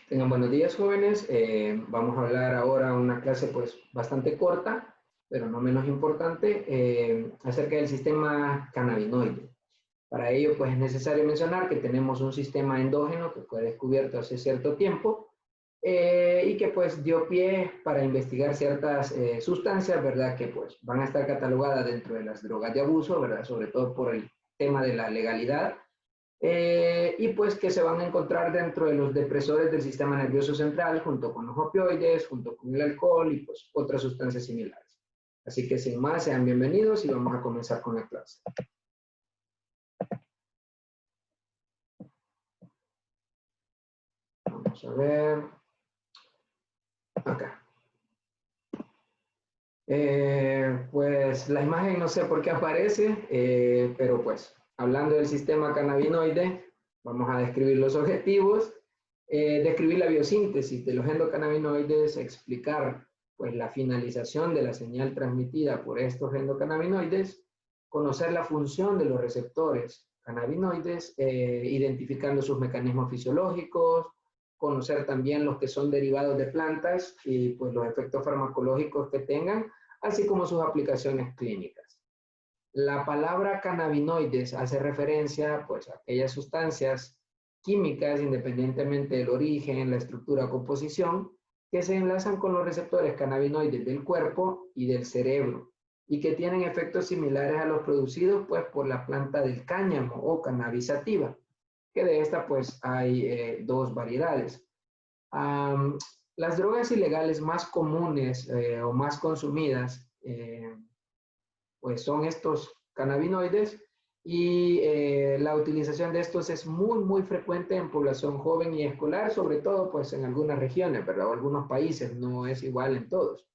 Tengan buenos días, jóvenes. Vamos a hablar ahora una clase pues bastante corta, pero no menos importante, acerca del sistema cannabinoide. Para ello pues es necesario mencionar que tenemos un sistema endógeno que fue descubierto hace cierto tiempo y que pues dio pie para investigar ciertas sustancias, ¿verdad? Que pues van a estar catalogadas dentro de las drogas de abuso, ¿verdad? Sobre todo por el tema de la legalidad. Y pues que se van a encontrar dentro de los depresores del sistema nervioso central, junto con los opioides, junto con el alcohol y pues otras sustancias similares. Así que sin más, sean bienvenidos y vamos a comenzar con la clase. Vamos a ver. Acá. Pues la imagen no sé por qué aparece, pero pues hablando del sistema cannabinoide, vamos a describir los objetivos, describir la biosíntesis de los endocannabinoides, explicar pues la finalización de la señal transmitida por estos endocannabinoides, conocer la función de los receptores cannabinoides, identificando sus mecanismos fisiológicos, conocer también los que son derivados de plantas y pues los efectos farmacológicos que tengan, así como sus aplicaciones clínicas. La palabra cannabinoides hace referencia pues, a aquellas sustancias químicas, independientemente del origen, la estructura o composición, que se enlazan con los receptores cannabinoides del cuerpo y del cerebro, y que tienen efectos similares a los producidos pues, por la planta del cáñamo o cannabis sativa, que de esta pues hay dos variedades. Las drogas ilegales más comunes o más consumidas pues son estos cannabinoides y la utilización de estos es muy frecuente en población joven y escolar, sobre todo pues en algunas regiones, ¿verdad? O algunos países, no es igual en todos.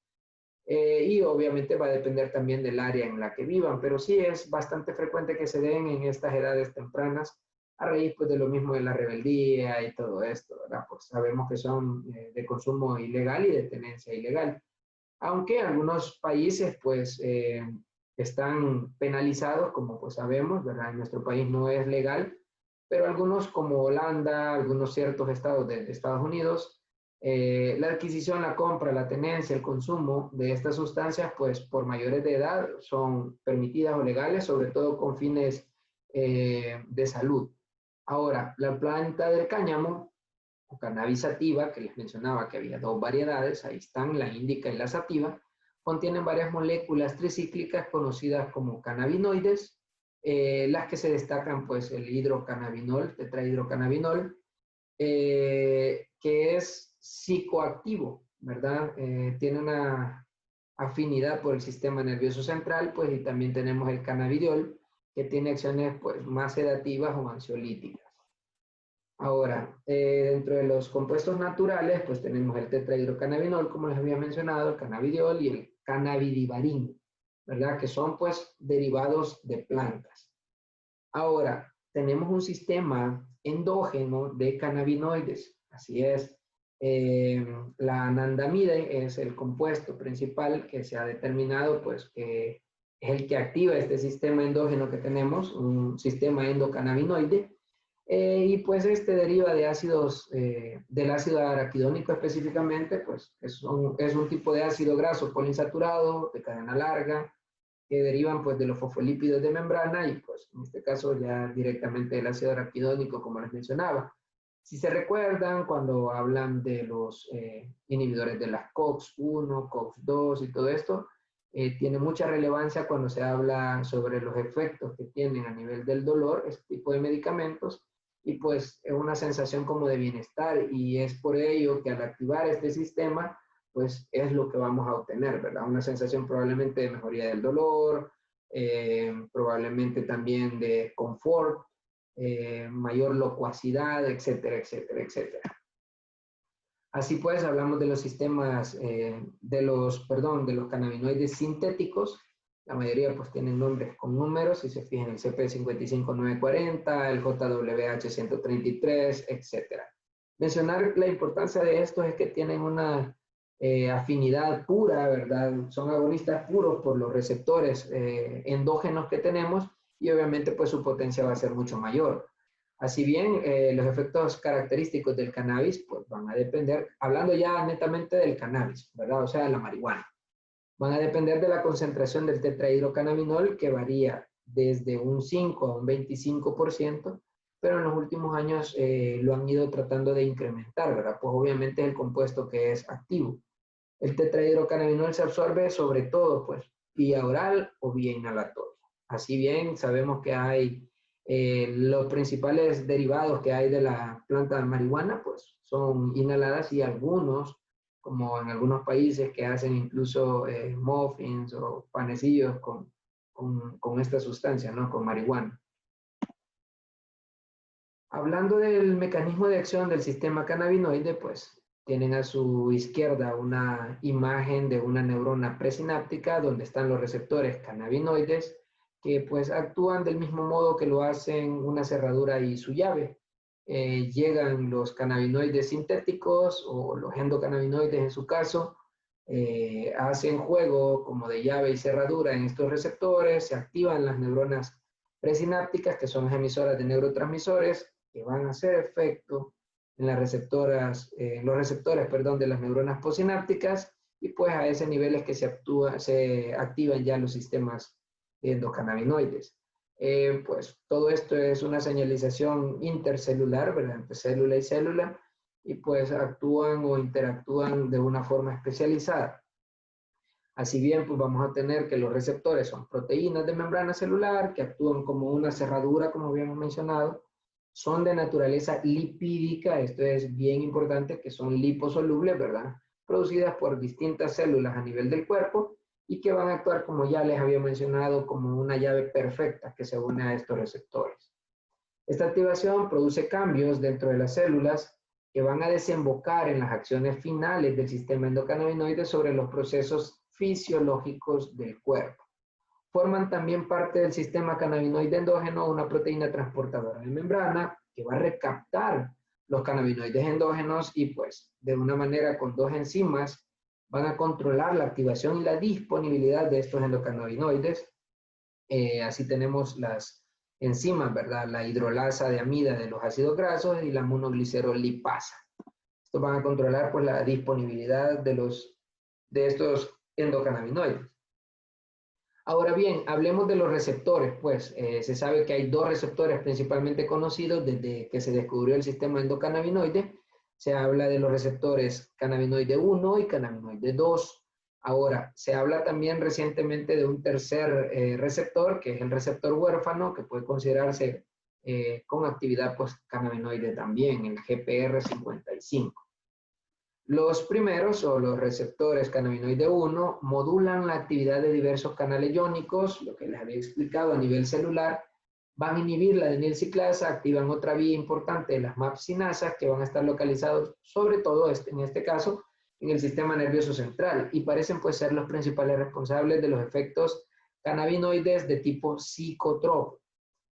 Y obviamente va a depender también del área en la que vivan, pero sí es bastante frecuente que se den en estas edades tempranas a raíz pues, de lo mismo de la rebeldía y todo esto, ¿verdad? Pues sabemos que son de consumo ilegal y de tenencia ilegal. Aunque algunos países pues están penalizados, como pues sabemos, ¿verdad? En nuestro país no es legal, pero algunos como Holanda, algunos ciertos estados de Estados Unidos, la adquisición, la compra, la tenencia, el consumo de estas sustancias, pues por mayores de edad son permitidas o legales, sobre todo con fines de salud. Ahora, la planta del cáñamo, o cannabis sativa, que les mencionaba que había dos variedades, ahí están, la índica y la sativa, contienen varias moléculas tricíclicas conocidas como cannabinoides, las que se destacan, pues, el hidrocannabinol, tetrahidrocannabinol, que es psicoactivo, ¿verdad? Tiene una afinidad por el sistema nervioso central, pues, y también tenemos el cannabidiol, que tiene acciones, pues, más sedativas o ansiolíticas. Ahora, dentro de los compuestos naturales, pues tenemos el tetrahidrocannabinol, como les había mencionado, el cannabidiol y el cannabidivarín, ¿verdad? Que son, pues, derivados de plantas. Ahora, tenemos un sistema endógeno de cannabinoides, así es. La anandamide es el compuesto principal que se ha determinado, pues, que es el que activa este sistema endógeno que tenemos, un sistema endocannabinoide. Y pues este deriva de ácidos, del ácido araquidónico específicamente, pues es un tipo de ácido graso poliinsaturado de cadena larga, que derivan pues de los fosfolípidos de membrana y pues en este caso ya directamente del ácido araquidónico, como les mencionaba. Si se recuerdan, cuando hablan de los inhibidores de las COX-1, COX-2 y todo esto, tiene mucha relevancia cuando se habla sobre los efectos que tienen a nivel del dolor, este tipo de medicamentos, y pues es una sensación como de bienestar y es por ello que al activar este sistema, pues es lo que vamos a obtener, ¿verdad? Una sensación probablemente de mejoría del dolor, probablemente también de confort, mayor locuacidad, etcétera, etcétera, etcétera. Así pues, hablamos de los sistemas, de los cannabinoides sintéticos. La mayoría pues tienen nombres con números, si se fijan el CP55940, el JWH133, etc. Mencionar la importancia de estos es que tienen una afinidad pura, ¿verdad? Son agonistas puros por los receptores endógenos que tenemos y obviamente pues su potencia va a ser mucho mayor. Así bien, los efectos característicos del cannabis pues van a depender, hablando ya netamente del cannabis, ¿verdad? O sea, de la marihuana. Van a depender de la concentración del tetrahidrocannabinol, que varía desde un 5 a un 25%, pero en los últimos años lo han ido tratando de incrementar, ¿verdad? Pues obviamente es el compuesto que es activo. El tetrahidrocannabinol se absorbe sobre todo, pues, vía oral o vía inhalatoria. Así bien, sabemos que hay los principales derivados que hay de la planta de marihuana, pues, son inhaladas y algunos, como en algunos países que hacen incluso muffins o panecillos con esta sustancia, ¿no? Con marihuana. Hablando del mecanismo de acción del sistema cannabinoide, pues tienen a su izquierda una imagen de una neurona presináptica donde están los receptores cannabinoides que pues actúan del mismo modo que lo hacen una cerradura y su llave. Llegan los cannabinoides sintéticos o los endocannabinoides en su caso, hacen juego como de llave y cerradura en estos receptores, se activan las neuronas presinápticas que son emisoras de neurotransmisores que van a hacer efecto en las receptoras, los receptores, perdón, de las neuronas postsinápticas y pues a ese nivel es que se activan ya los sistemas endocannabinoides. Pues todo esto es una señalización intercelular, ¿verdad? Entre célula y célula, y pues actúan o interactúan de una forma especializada. Así bien, pues vamos a tener que los receptores son proteínas de membrana celular que actúan como una cerradura, como habíamos mencionado, son de naturaleza lipídica, esto es bien importante, que son liposolubles, ¿verdad? Producidas por distintas células a nivel del cuerpo y que van a actuar, como ya les había mencionado, como una llave perfecta que se une a estos receptores. Esta activación produce cambios dentro de las células que van a desembocar en las acciones finales del sistema endocannabinoide sobre los procesos fisiológicos del cuerpo. Forman también parte del sistema cannabinoide endógeno una proteína transportadora de membrana que va a recaptar los cannabinoides endógenos y pues de una manera con dos enzimas van a controlar la activación y la disponibilidad de estos endocannabinoides. Así tenemos las enzimas, ¿verdad? La hidrolasa de amida de los ácidos grasos y la monoglicerolipasa. Estos van a controlar pues, la disponibilidad de estos endocannabinoides. Ahora bien, hablemos de los receptores, pues se sabe que hay dos receptores principalmente conocidos desde que se descubrió el sistema endocannabinoide. Se habla de los receptores cannabinoide 1 y cannabinoide 2. Ahora, se habla también recientemente de un tercer receptor, que es el receptor huérfano, que puede considerarse con actividad pues, cannabinoide también, el GPR55. Los primeros, o los receptores cannabinoide 1, modulan la actividad de diversos canales iónicos, lo que les había explicado a nivel celular, van a inhibir la adenilciclasa, activan otra vía importante de las MAP-sinasas que van a estar localizados sobre todo en este caso en el sistema nervioso central y parecen pues ser los principales responsables de los efectos cannabinoides de tipo psicotropo.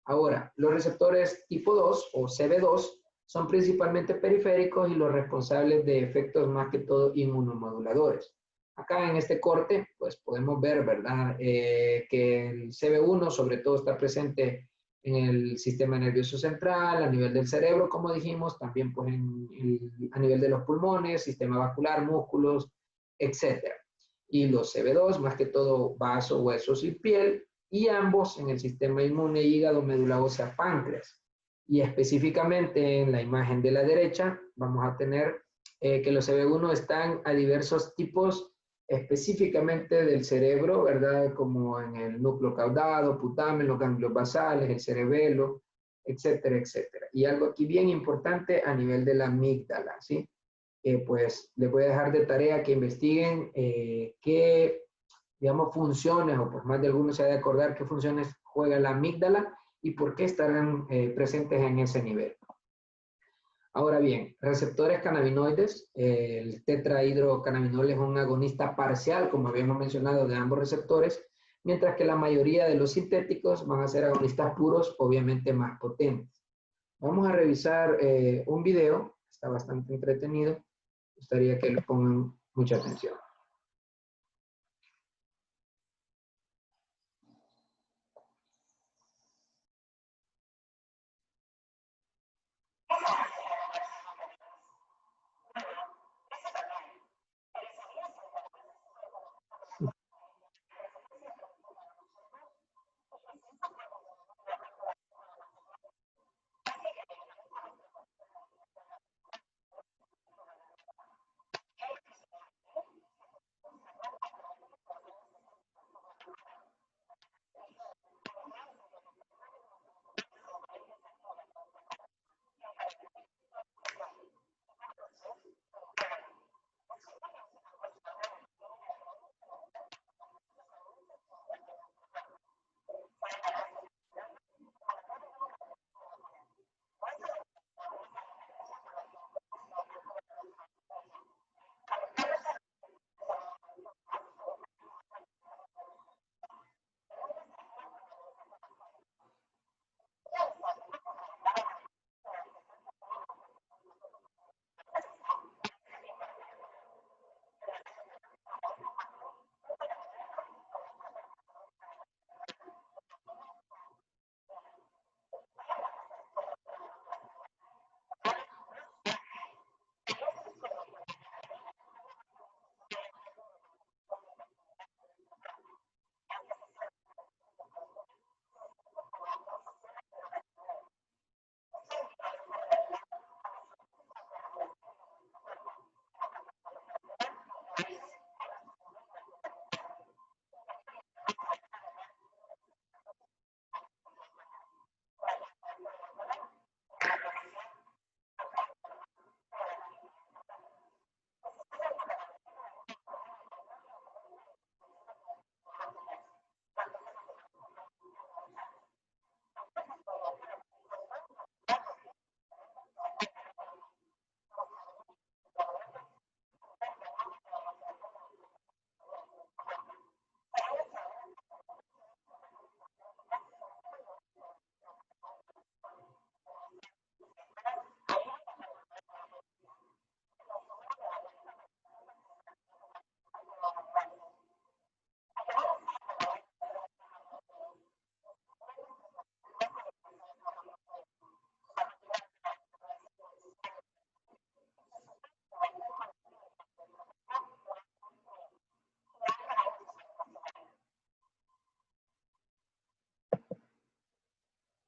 Ahora, los receptores tipo 2 o CB2 son principalmente periféricos y los responsables de efectos más que todo inmunomoduladores. Acá en este corte, pues podemos ver, ¿verdad? Que el CB1 sobre todo está presente en el sistema nervioso central, a nivel del cerebro, como dijimos, también pues a nivel de los pulmones, sistema vascular, músculos, etc. Y los CB2, más que todo vaso, huesos y piel, y ambos en el sistema inmune, hígado, médula ósea, páncreas. Y específicamente en la imagen de la derecha vamos a tener que los CB1 están a diversos tipos específicamente del cerebro, ¿verdad? Como en el núcleo caudado, putamen, los ganglios basales, el cerebelo, etcétera, etcétera. Y algo aquí bien importante a nivel de la amígdala, ¿sí? Pues les voy a dejar de tarea que investiguen qué, digamos, funciones, o pues más de algunos se ha de acordar qué funciones juega la amígdala y por qué estarán presentes en ese nivel. Ahora bien, receptores cannabinoides, el tetrahidrocannabinol es un agonista parcial, como habíamos mencionado, de ambos receptores, mientras que la mayoría de los sintéticos van a ser agonistas puros, obviamente más potentes. Vamos a revisar un video, está bastante entretenido, me gustaría que le pongan mucha atención.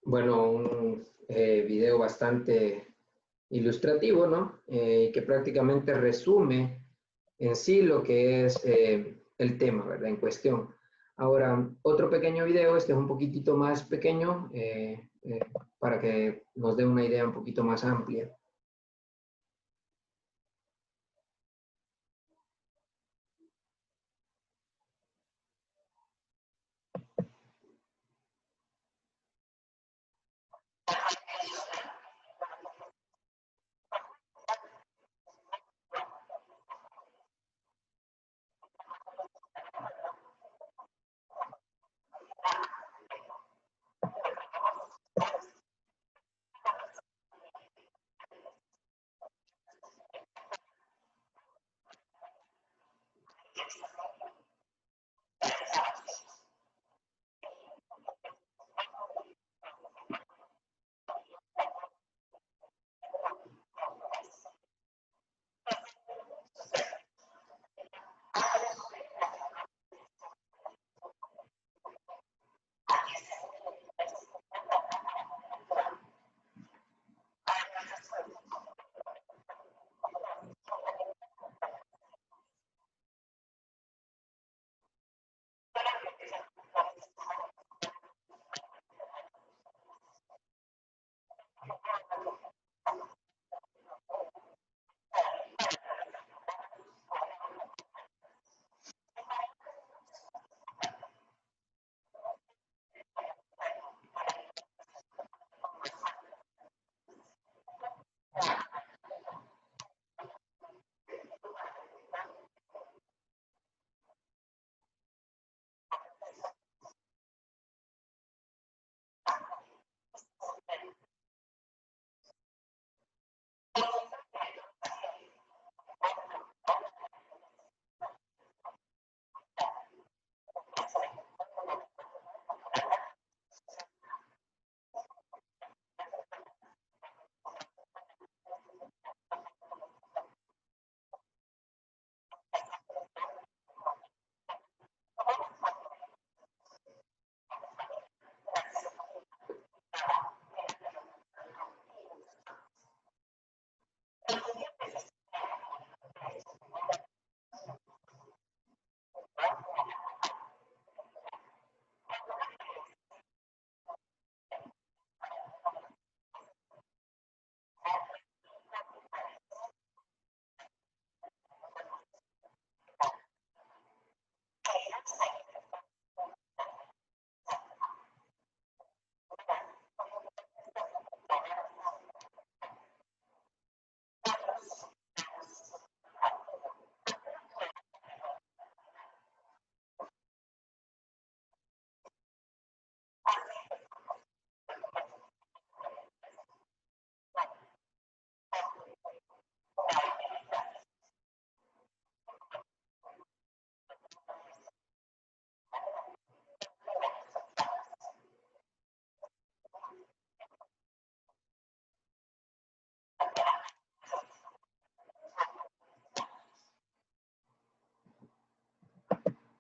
Bueno, un video bastante ilustrativo, ¿no? Que prácticamente resume en sí lo que es el tema, ¿verdad? En cuestión. Ahora, otro pequeño video, este es un poquitito más pequeño, para que nos dé una idea un poquito más amplia.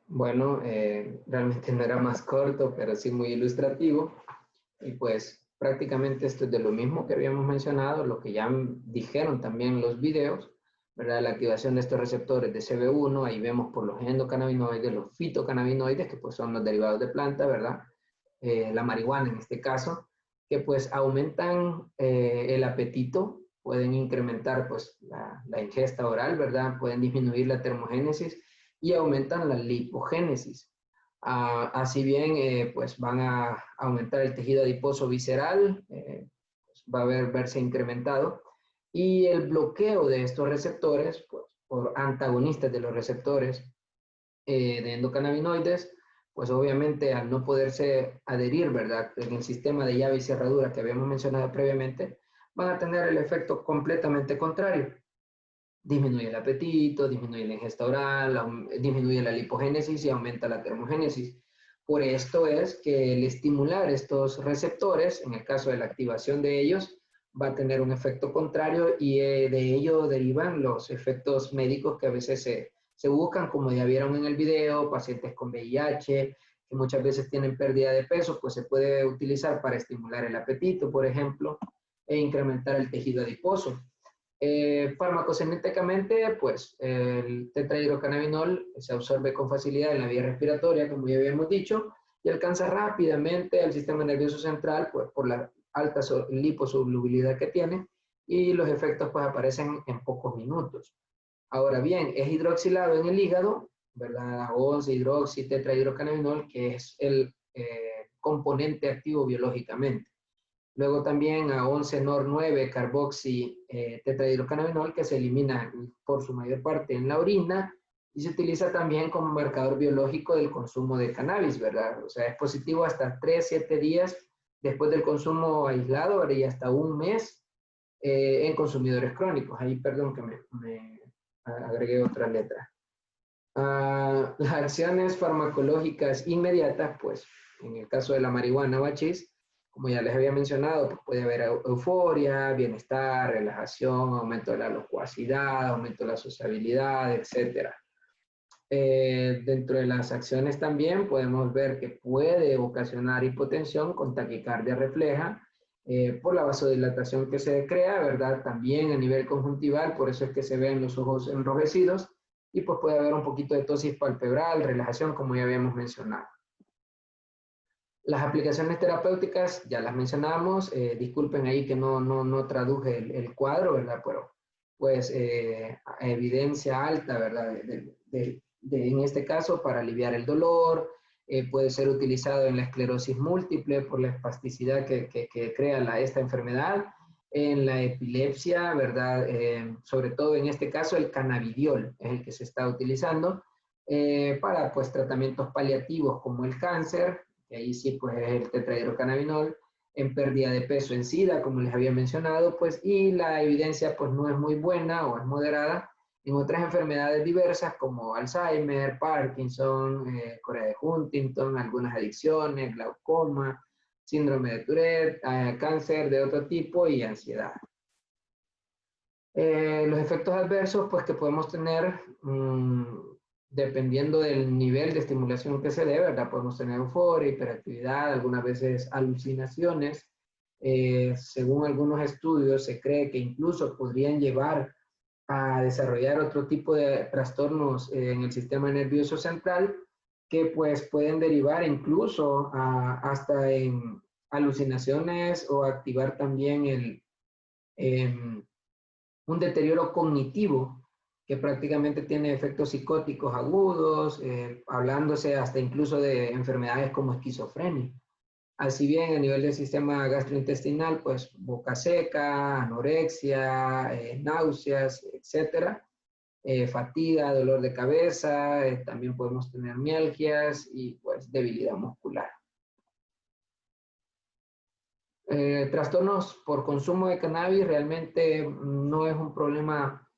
Bueno, realmente no era más corto, pero sí muy ilustrativo. Y pues prácticamente esto es de lo mismo que habíamos mencionado, lo que ya dijeron también los videos, ¿verdad? La activación de estos receptores de CB1, ahí vemos por los endocannabinoides, los fitocannabinoides, que pues son los derivados de planta, ¿verdad? La marihuana en este caso, que pues aumentan el apetito, pueden incrementar pues la ingesta oral, ¿verdad? Pueden disminuir la termogénesis y aumentan la lipogénesis. Así bien, pues van a aumentar el tejido adiposo visceral, pues va a verse incrementado, y el bloqueo de estos receptores, pues, por antagonistas de los receptores de endocannabinoides, pues obviamente al no poderse adherir, ¿verdad?, en el sistema de llave y cerradura que habíamos mencionado previamente, van a tener el efecto completamente contrario. Disminuye el apetito, disminuye la ingesta oral, disminuye la lipogénesis y aumenta la termogénesis. Por esto es que el estimular estos receptores, en el caso de la activación de ellos, va a tener un efecto contrario y de ello derivan los efectos médicos que a veces se buscan, como ya vieron en el video, pacientes con VIH, que muchas veces tienen pérdida de peso, pues se puede utilizar para estimular el apetito, por ejemplo, e incrementar el tejido adiposo. Farmacocinéticamente, pues el tetrahidrocannabinol se absorbe con facilidad en la vía respiratoria, como ya habíamos dicho, y alcanza rápidamente al sistema nervioso central, pues por la alta liposolubilidad que tiene, y los efectos pues aparecen en pocos minutos. Ahora bien, es hidroxilado en el hígado, ¿verdad? 11 tetrahidrocannabinol, que es el componente activo biológicamente. Luego también a 11-NOR9 carboxi tetrahidrocannabinol, que se elimina por su mayor parte en la orina y se utiliza también como marcador biológico del consumo de cannabis, ¿verdad? O sea, es positivo hasta 3-7 días después del consumo aislado, ¿verdad? Y hasta un mes en consumidores crónicos. Ahí, perdón que me agregué otra letra. Las acciones farmacológicas inmediatas, pues, en el caso de la marihuana o hachís, como ya les había mencionado, pues puede haber euforia, bienestar, relajación, aumento de la locuacidad, aumento de la sociabilidad, etc. Dentro de las acciones también podemos ver que puede ocasionar hipotensión con taquicardia refleja por la vasodilatación que se crea, ¿verdad? También a nivel conjuntival, por eso es que se ven los ojos enrojecidos y pues puede haber un poquito de tosis palpebral, relajación, como ya habíamos mencionado. Las aplicaciones terapéuticas, ya las mencionamos, disculpen ahí que no traduje el cuadro, ¿verdad? Pero pues evidencia alta, ¿verdad? En este caso, para aliviar el dolor, puede ser utilizado en la esclerosis múltiple por la espasticidad que crea esta enfermedad, en la epilepsia, ¿verdad? Sobre todo en este caso el cannabidiol es el que se está utilizando para pues tratamientos paliativos como el cáncer, que ahí sí pues es el tetrahidrocannabinol, en pérdida de peso en SIDA, como les había mencionado, pues, y la evidencia pues no es muy buena o es moderada en otras enfermedades diversas como Alzheimer, Parkinson, Corea de Huntington, algunas adicciones, glaucoma, síndrome de Tourette, cáncer de otro tipo y ansiedad. Los efectos adversos pues que podemos tener dependiendo del nivel de estimulación que se dé, ¿verdad? Podemos tener euforia, hiperactividad, algunas veces alucinaciones. Según algunos estudios, se cree que incluso podrían llevar a desarrollar otro tipo de trastornos en el sistema nervioso central que pues pueden derivar incluso hasta en alucinaciones o activar también un deterioro cognitivo que prácticamente tiene efectos psicóticos agudos, hablándose hasta incluso de enfermedades como esquizofrenia. Así bien, a nivel del sistema gastrointestinal, pues boca seca, anorexia, náuseas, etcétera, fatiga, dolor de cabeza, también podemos tener mialgias y pues debilidad muscular. Trastornos por consumo de cannabis realmente no es un problema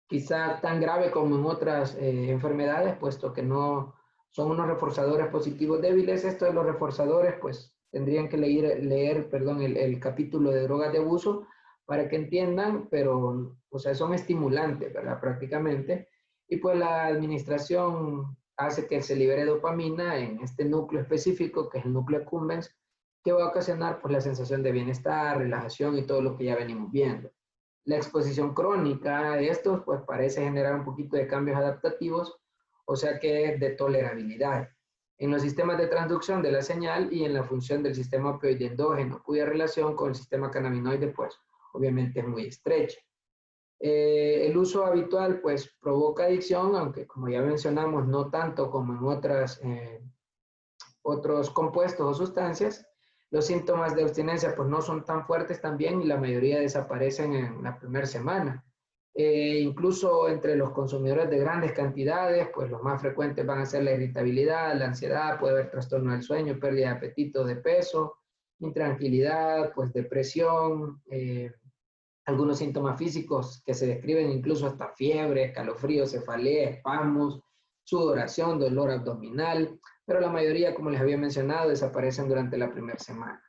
quizá tan grave como en otras enfermedades, puesto que no son unos reforzadores positivos débiles. Esto de los reforzadores, pues tendrían que leer el capítulo de drogas de abuso para que entiendan, pero, o sea, son estimulantes, ¿verdad? Prácticamente. Y pues la administración hace que se libere dopamina en este núcleo específico, que es el núcleo accumbens, que va a ocasionar pues la sensación de bienestar, relajación y todo lo que ya venimos viendo. La exposición crónica de estos pues parece generar un poquito de cambios adaptativos, o sea que es de tolerabilidad en los sistemas de transducción de la señal y en la función del sistema opioide endógeno, cuya relación con el sistema cannabinoide pues obviamente es muy estrecha. El uso habitual pues provoca adicción, aunque como ya mencionamos no tanto como en otros compuestos o sustancias. Los síntomas de abstinencia pues no son tan fuertes también y la mayoría desaparecen en la primera semana. Incluso entre los consumidores de grandes cantidades, pues los más frecuentes van a ser la irritabilidad, la ansiedad, puede haber trastorno del sueño, pérdida de apetito, de peso, intranquilidad, pues depresión, algunos síntomas físicos que se describen incluso hasta fiebre, escalofrío, cefalea, espasmos, sudoración, dolor abdominal, pero la mayoría, como les había mencionado, desaparecen durante la primera semana.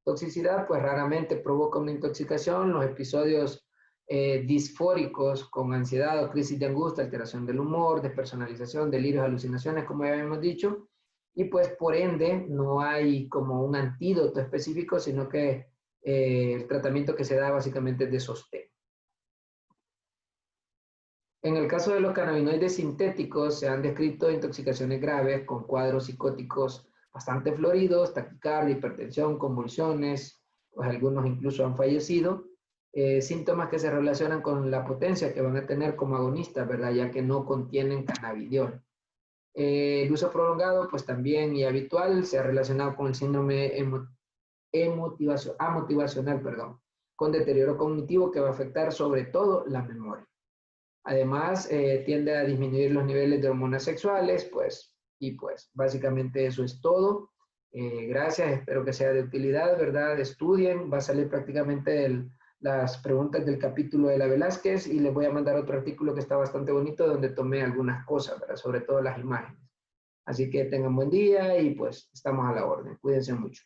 Toxicidad, pues raramente provoca una intoxicación. Los episodios disfóricos con ansiedad o crisis de angustia, alteración del humor, despersonalización, delirios, alucinaciones, como ya habíamos dicho, y pues por ende no hay como un antídoto específico, sino que el tratamiento que se da básicamente es de sostén. En el caso de los cannabinoides sintéticos, se han descrito intoxicaciones graves con cuadros psicóticos bastante floridos, taquicardia, hipertensión, convulsiones, pues algunos incluso han fallecido. Síntomas que se relacionan con la potencia que van a tener como agonistas, ¿verdad? Ya que no contienen cannabidiol. El uso prolongado, pues también y habitual, se ha relacionado con el síndrome amotivacional, perdón, con deterioro cognitivo que va a afectar sobre todo la memoria. Además, tiende a disminuir los niveles de hormonas sexuales, pues, y pues, básicamente eso es todo. Gracias, espero que sea de utilidad, ¿verdad? Estudien, va a salir prácticamente las preguntas del capítulo de la Velázquez y les voy a mandar otro artículo que está bastante bonito donde tomé algunas cosas, ¿verdad? Sobre todo las imágenes. Así que tengan buen día y pues estamos a la orden. Cuídense mucho.